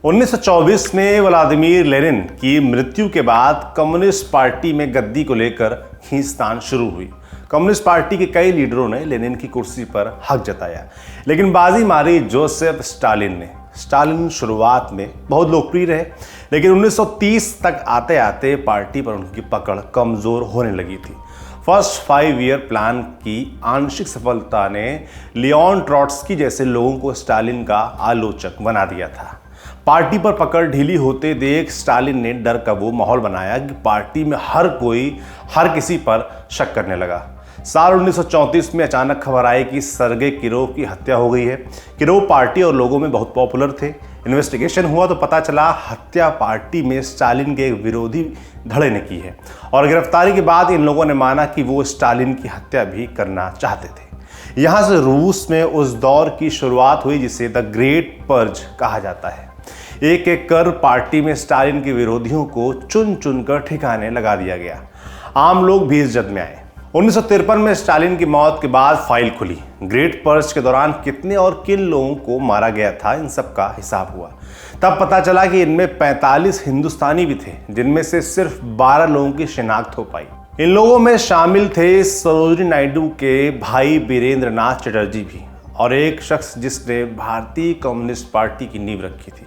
1924 में Vladimir Lenin की मृत्यु के बाद कम्युनिस्ट पार्टी में गद्दी को लेकर खींचतान शुरू हुई। कम्युनिस्ट पार्टी के कई लीडरों ने लेनिन की कुर्सी पर हक जताया, लेकिन बाजी मारी जोसेफ स्टालिन ने। स्टालिन शुरुआत में बहुत लोकप्रिय रहे, लेकिन 1930 तक आते आते पार्टी पर उनकी पकड़ कमजोर होने लगी थी। फर्स्ट 5 ईयर प्लान की आंशिक सफलता ने लियोन ट्रॉट्स्की जैसे लोगों को स्टालिन का आलोचक बना दिया था। पार्टी पर पकड़ ढीली होते देख स्टालिन ने डर का वो माहौल बनाया कि पार्टी में हर कोई हर किसी पर शक करने लगा। साल 1934 में अचानक खबर आई कि सर्गे किरोव की हत्या हो गई है। किरोव पार्टी और लोगों में बहुत पॉपुलर थे। इन्वेस्टिगेशन हुआ तो पता चला हत्या पार्टी में स्टालिन के एक विरोधी धड़े ने की है, और गिरफ्तारी के बाद इन लोगों ने माना कि वो स्टालिन की हत्या भी करना चाहते थे। यहाँ से रूस में उस दौर की शुरुआत हुई जिसे द ग्रेट पर्ज कहा जाता है। एक एक कर पार्टी में स्टालिन के विरोधियों को चुन चुन कर ठिकाने लगा दिया गया। आम लोग भी इस जद में आए। 1953 में स्टालिन की मौत के बाद फाइल खुली। ग्रेट पर्ज के दौरान कितने और किन लोगों को मारा गया था, इन सब का हिसाब हुआ। तब पता चला कि इनमें 45 हिंदुस्तानी भी थे, जिनमें से सिर्फ 12 लोगों की शिनाख्त हो पाई। इन लोगों में शामिल थे सरोजिनी नायडू के भाई वीरेंद्र नाथ चटर्जी भी, और एक शख्स जिसने भारतीय कम्युनिस्ट पार्टी की नींव रखी थी।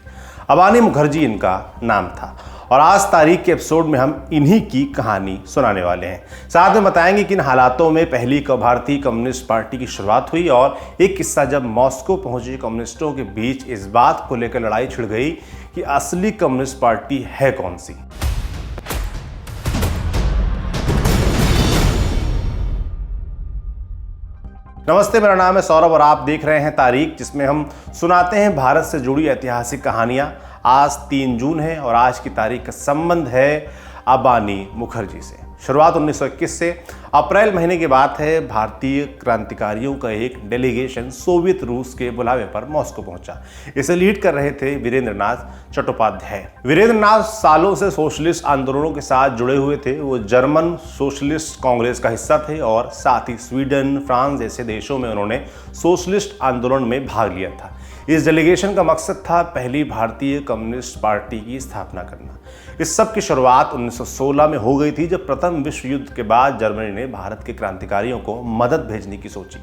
अबानी मुखर्जी इनका नाम था, और आज तारीख के एपिसोड में हम इन्हीं की कहानी सुनाने वाले हैं। साथ में बताएंगे कि इन हालातों में पहली भारतीय कम्युनिस्ट पार्टी की शुरुआत हुई, और एक किस्सा जब मॉस्को पहुंचे कम्युनिस्टों के बीच इस बात को लेकर लड़ाई छिड़ गई कि असली कम्युनिस्ट पार्टी है कौन सी। नमस्ते, मेरा नाम है सौरभ और आप देख रहे हैं तारीख, जिसमें हम सुनाते हैं भारत से जुड़ी ऐतिहासिक कहानियां। आज 3 जून है और आज की तारीख का संबंध है अबानी मुखर्जी से। शुरुआत 1921 से। अप्रैल महीने की बात है। भारतीय क्रांतिकारियों का एक डेलीगेशन सोवियत रूस के बुलावे पर मॉस्को पहुंचा। इसे लीड कर रहे थे वीरेंद्र नाथ चट्टोपाध्याय। वीरेंद्र नाथ सालों से सोशलिस्ट आंदोलनों के साथ जुड़े हुए थे। वो जर्मन सोशलिस्ट कांग्रेस का हिस्सा थे, और साथ ही स्वीडन, फ्रांस जैसे देशों में उन्होंने सोशलिस्ट आंदोलन में भाग लिया था। इस डेलीगेशन का मकसद था पहली भारतीय कम्युनिस्ट पार्टी की स्थापना करना। इस सब की शुरुआत 1916 में हो गई थी, जब प्रथम विश्व युद्ध के बाद जर्मनी ने भारत के क्रांतिकारियों को मदद भेजने की सोची।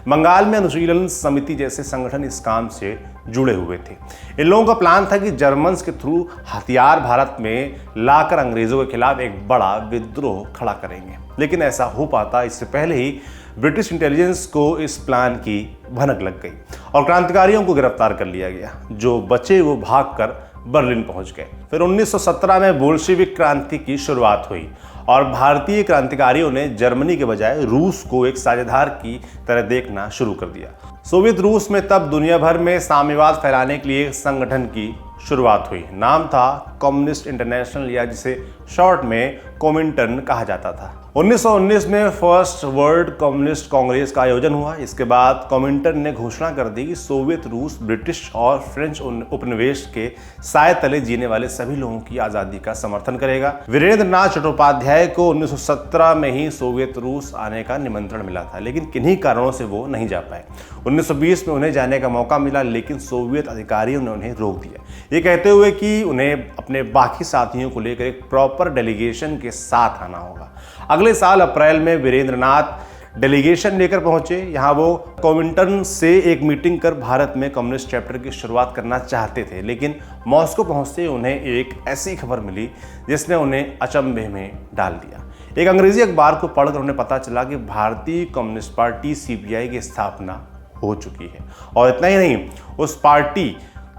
बंगाल में अनुशीलन समिति जैसे संगठन इस काम से जुड़े हुए थे। इन लोगों का प्लान था कि जर्मन्स के थ्रू हथियार भारत में लाकर अंग्रेजों के खिलाफ एक बड़ा विद्रोह खड़ा करेंगे, लेकिन ऐसा हो पाता इससे पहले ही ब्रिटिश इंटेलिजेंस को इस प्लान की भनक लग गई और क्रांतिकारियों को गिरफ्तार कर लिया गया। जो बचे वो भागकर बर्लिन पहुंच गए। फिर 1917 में बोल्शेविक क्रांति की शुरुआत हुई, और भारतीय क्रांतिकारियों ने जर्मनी के बजाय रूस को एक साझेदार की तरह देखना शुरू कर दिया। सोवियत रूस में तब दुनिया भर में साम्यवाद फैलाने के लिए एक संगठन की शुरुआत हुई। नाम था कम्युनिस्ट इंटरनेशनल, या जिसे शॉर्ट में कोमिंटर्न कहा जाता था। 1919 में फर्स्ट वर्ल्ड कम्युनिस्ट कांग्रेस का आयोजन हुआ। इसके बाद कोमिंटर्न ने घोषणा कर दी कि सोवियत रूस ब्रिटिश और फ्रेंच उपनिवेश के साए तले जीने वाले सभी लोगों की आज़ादी का समर्थन करेगा। वीरेंद्र नाथ चट्टोपाध्याय को 1917 में ही सोवियत रूस आने का निमंत्रण मिला था, लेकिन किन्हीं कारणों से वो नहीं जा पाए। 1920 में उन्हें जाने का मौका मिला, लेकिन सोवियत अधिकारियों ने उन्हें रोक दिया, ये कहते हुए कि उन्हें अपने बाकी साथियों को लेकर एक प्रॉपर डेलीगेशन के साथ आना होगा। अगले साल अप्रैल में वीरेंद्र नाथ डेलीगेशन लेकर पहुंचे। यहाँ वो कोमिंटर्न से एक मीटिंग कर भारत में कम्युनिस्ट चैप्टर की शुरुआत करना चाहते थे, लेकिन मॉस्को पहुंचते उन्हें एक ऐसी खबर मिली जिसने उन्हें अचंभे में डाल दिया। एक अंग्रेजी अखबार को पढ़कर उन्हें पता चला कि भारतीय कम्युनिस्ट पार्टी CPI की स्थापना हो चुकी है, और इतना ही नहीं, उस पार्टी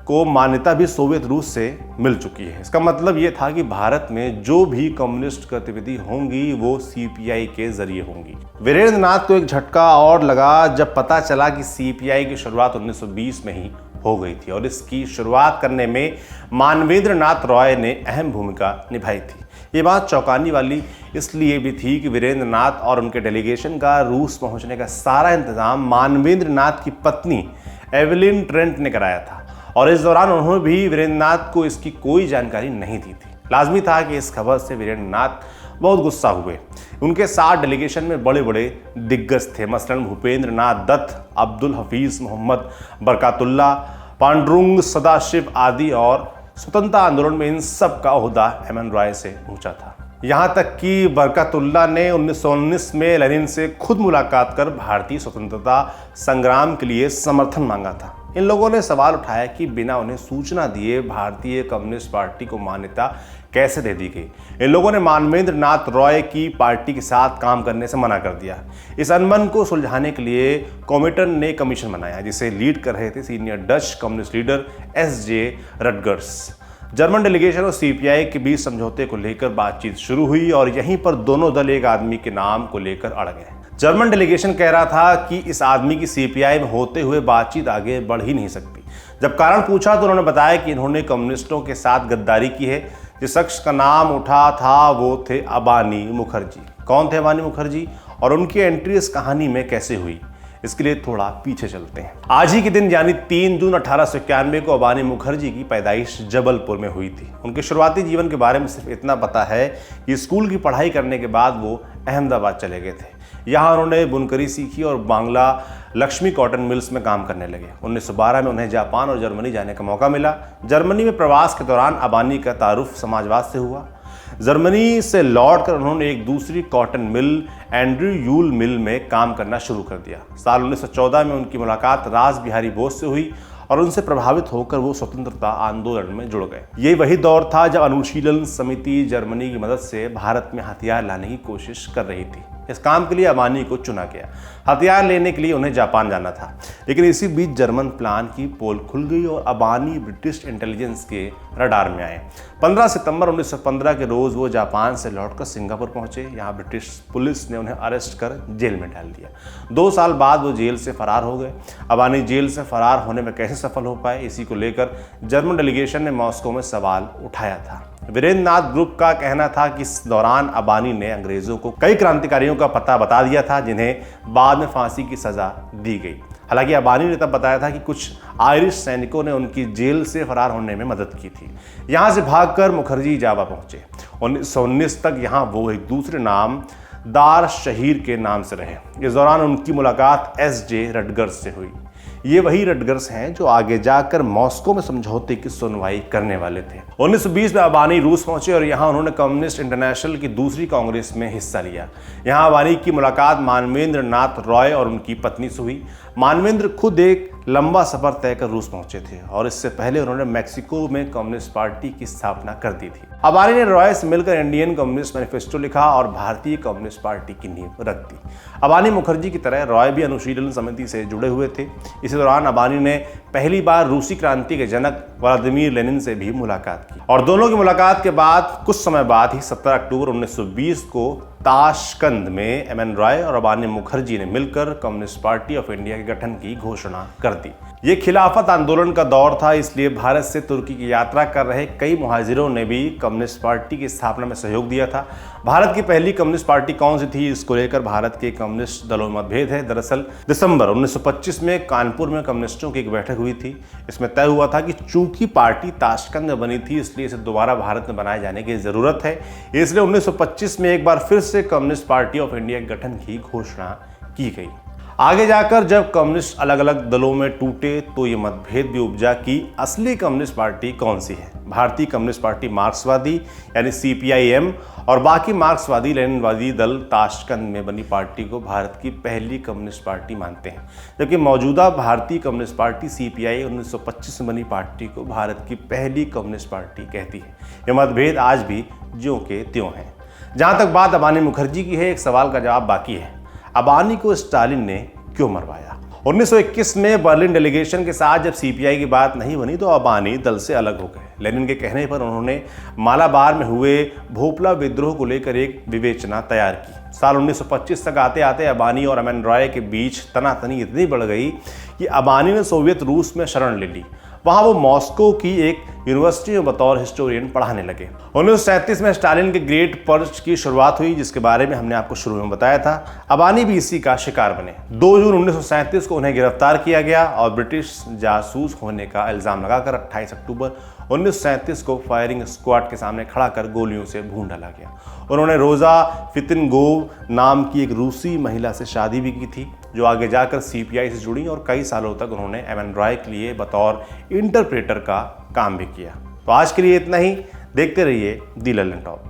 को मान्यता भी सोवियत रूस से मिल चुकी है। इसका मतलब ये था कि भारत में जो भी कम्युनिस्ट गतिविधि होंगी वो CPI के जरिए होंगी। वीरेंद्र नाथ को एक झटका और लगा जब पता चला कि CPI की शुरुआत 1920 में ही हो गई थी, और इसकी शुरुआत करने में मानवेंद्र नाथ रॉय ने अहम भूमिका निभाई थी। ये बात चौंकाने वाली इसलिए भी थी कि वीरेंद्र नाथ और उनके डेलीगेशन का रूस पहुंचने का सारा इंतजाम मानवेंद्र नाथ की पत्नी एवेलिन ट्रेंट ने कराया था, और इस दौरान उन्होंने भी वीरेंद्र नाथ को इसकी कोई जानकारी नहीं दी थी। लाजमी था कि इस खबर से वीरेंद्र नाथ बहुत गुस्सा हुए। उनके साथ डेलीगेशन में बड़े बड़े दिग्गज थे, मसलन भूपेंद्र नाथ दत्त, अब्दुल हफीज मोहम्मद, बरकातुल्ला, पांडुरंग सदाशिव आदि, और स्वतंत्रता आंदोलन में इन सब का ओहदा एम.एन. रॉय से ऊंचा था। यहाँ तक कि बरकतुल्लाह ने 1919 में लेनिन से खुद मुलाकात कर भारतीय स्वतंत्रता संग्राम के लिए समर्थन मांगा था। इन लोगों ने सवाल उठाया कि बिना उन्हें सूचना दिए भारतीय कम्युनिस्ट पार्टी को मान्यता कैसे दे दी गई। इन लोगों ने मानवेंद्र नाथ रॉय की पार्टी के साथ काम करने से मना कर दिया। इस अनबन को सुलझाने के लिए कॉमिटन ने कमीशन बनाया, जिसे लीड कर रहे थे senior Dutch communist leader SJ. Rutgers. German delegation और सीपीआई के बीच समझौते को लेकर बातचीत शुरू हुई और यहीं पर दोनों दल एक आदमी के नाम को लेकर अड़ गए। जर्मन डेलीगेशन कह रहा था कि इस आदमी की सीपीआई में होते हुए बातचीत आगे बढ़ ही नहीं सकती। जब कारण पूछा तो उन्होंने बताया कि इन्होंने कम्युनिस्टों के साथ गद्दारी की है। जिस शख्स का नाम उठा था वो थे अबानी मुखर्जी। कौन थे अबानी मुखर्जी और उनकी एंट्री इस कहानी में कैसे हुई, इसके लिए थोड़ा पीछे चलते हैं। आज ही के दिन यानी 3 जून 1891 को अबानी मुखर्जी की पैदाइश जबलपुर में हुई थी। उनके शुरुआती जीवन के बारे में सिर्फ इतना पता है कि स्कूल की पढ़ाई करने के बाद वो अहमदाबाद चले गए थे। यहाँ उन्होंने बुनकरी सीखी और बांग्ला लक्ष्मी कॉटन मिल्स में काम करने लगे। 1912 में उन्हें जापान और जर्मनी जाने का मौका मिला। जर्मनी में प्रवास के दौरान अबानी का तारुफ समाजवाद से हुआ। जर्मनी से लौटकर उन्होंने एक दूसरी कॉटन मिल एंड्रयू यूल मिल में काम करना शुरू कर दिया। साल 1914 में उनकी मुलाकात रास बिहारी बोस से हुई और उनसे प्रभावित होकर वो स्वतंत्रता आंदोलन में जुड़ गए। ये वही दौर था जब अनुशीलन समिति जर्मनी की मदद से भारत में हथियार लाने की कोशिश कर रही थी। इस काम के लिए अबानी को चुना गया। हथियार लेने के लिए उन्हें जापान जाना था, लेकिन इसी बीच जर्मन प्लान की पोल खुल गई और अबानी ब्रिटिश इंटेलिजेंस के रडार में आए। 15 सितंबर 1915 के रोज वो जापान से लौटकर सिंगापुर पहुंचे। यहाँ ब्रिटिश पुलिस ने उन्हें अरेस्ट कर जेल में डाल दिया। 2 साल बाद वो जेल से फरार हो गए। अबानी जेल से फरार होने में कैसे सफल हो पाए, इसी को लेकर जर्मन डेलीगेशन ने मॉस्को में सवाल उठाया था। वीरेंद्र नाथ ग्रुप का कहना था कि इस दौरान अबानी ने अंग्रेजों को कई क्रांतिकारियों का पता बता दिया था जिन्हें बाद में फांसी की सजा दी गई। हालांकि अबानी ने तब बताया था कि कुछ आयरिश सैनिकों ने उनकी जेल से फरार होने में मदद की थी। यहाँ से भागकर मुखर्जी जावा पहुंचे। 1919 तक यहाँ वो एक दूसरे नाम दार शहीर के नाम से रहे। इस दौरान उनकी मुलाकात एस.जे. रटगर्स से हुई। ये वही रटगर्स हैं जो आगे जाकर मॉस्को में समझौते की सुनवाई करने वाले थे। 1920 में अबानी रूस पहुंचे और यहाँ उन्होंने कम्युनिस्ट इंटरनेशनल की दूसरी कांग्रेस में हिस्सा लिया। यहाँ अबानी की मुलाकात मानवेंद्र नाथ रॉय और उनकी पत्नी से हुई। मानवेंद्र खुद एक लंबा सफर तय कर रूस पहुंचे थे और इससे पहले उन्होंने मैक्सिको में कम्युनिस्ट पार्टी की स्थापना कर दी थी। अबानी ने रॉय से मिलकर इंडियन कम्युनिस्ट मैनिफेस्टो लिखा और भारतीय कम्युनिस्ट पार्टी की नींव रख दी। अबानी मुखर्जी की तरह रॉय भी अनुशीलन समिति से जुड़े हुए थे। इसी दौरान अबानी ने पहली बार रूसी क्रांति के जनक व्लादिमीर लेनिन से भी मुलाकात की और दोनों की मुलाकात के बाद कुछ समय बाद ही 17 अक्टूबर 1920 को ताशकंद में एम.एन. रॉय और अबानी मुखर्जी ने मिलकर कम्युनिस्ट पार्टी ऑफ इंडिया के गठन की घोषणा कर दी। ये खिलाफत आंदोलन का दौर था, इसलिए भारत से तुर्की की यात्रा कर रहे कई मुहाजिरों ने भी कम्युनिस्ट पार्टी की स्थापना में सहयोग दिया था। भारत की पहली कम्युनिस्ट पार्टी कौन सी थी, इसको लेकर भारत के कम्युनिस्ट दलों में मतभेद है। दरअसल दिसंबर 1925 में कानपुर में कम्युनिस्टों की एक बैठक हुई थी। इसमें तय हुआ था कि चूंकि पार्टी ताशकंद में बनी थी, इसलिए इसे दोबारा भारत में बनाए जाने की जरूरत है। इसलिए 1925 में एक बार फिर से कम्युनिस्ट पार्टी ऑफ इंडिया के गठन की घोषणा की गई। आगे जाकर जब कम्युनिस्ट अलग अलग दलों में टूटे तो ये मतभेद भी उपजा कि असली कम्युनिस्ट पार्टी कौन सी है। भारतीय कम्युनिस्ट पार्टी मार्क्सवादी यानी सीपीआईएम और बाकी मार्क्सवादी लेनिनवादी दल ताशकंद में बनी पार्टी को भारत की पहली कम्युनिस्ट पार्टी मानते हैं, जबकि मौजूदा भारतीय कम्युनिस्ट पार्टी सीपीआई 1925 में बनी पार्टी को भारत की पहली कम्युनिस्ट पार्टी कहती है। ये मतभेद आज भी ज्यों के त्यों हैं। जहाँ तक बात अबानी मुखर्जी की है, एक सवाल का जवाब बाकी है। अबानी को स्टालिन ने क्यों मरवाया? 1921 में बर्लिन डेलीगेशन के साथ जब सीपीआई की बात नहीं बनी तो अबानी दल से अलग हो गए। लेनिन के कहने पर उन्होंने मालाबार में हुए भोपला विद्रोह को लेकर एक विवेचना तैयार की। साल 1925 तक आते आते अबानी और एम.एन. रॉय के बीच तनातनी इतनी बढ़ गई कि अबानी ने सोवियत रूस में शरण ले ली। वहाँ वो मॉस्को की एक यूनिवर्सिटी में बतौर हिस्टोरियन पढ़ाने लगे। 1937 में स्टालिन के ग्रेट पर्च की शुरुआत हुई, जिसके बारे में हमने आपको शुरू में बताया था। अबानी भी इसी का शिकार बने। 2 जून 1937 को उन्हें गिरफ्तार किया गया और ब्रिटिश जासूस होने का इल्जाम लगाकर 28 अक्टूबर 1937 को फायरिंग स्क्वाड के सामने खड़ा कर गोलियों से भून डाला गया। उन्होंने रोजा फितिनगोव नाम की एक रूसी महिला से शादी भी की थी, जो आगे जाकर सीपीआई से जुड़ी और कई सालों तक उन्होंने एम.एन. रॉय के लिए बतौर इंटरप्रेटर का काम भी किया। तो आज के लिए इतना ही। देखते रहिए दी लल्लन टॉप।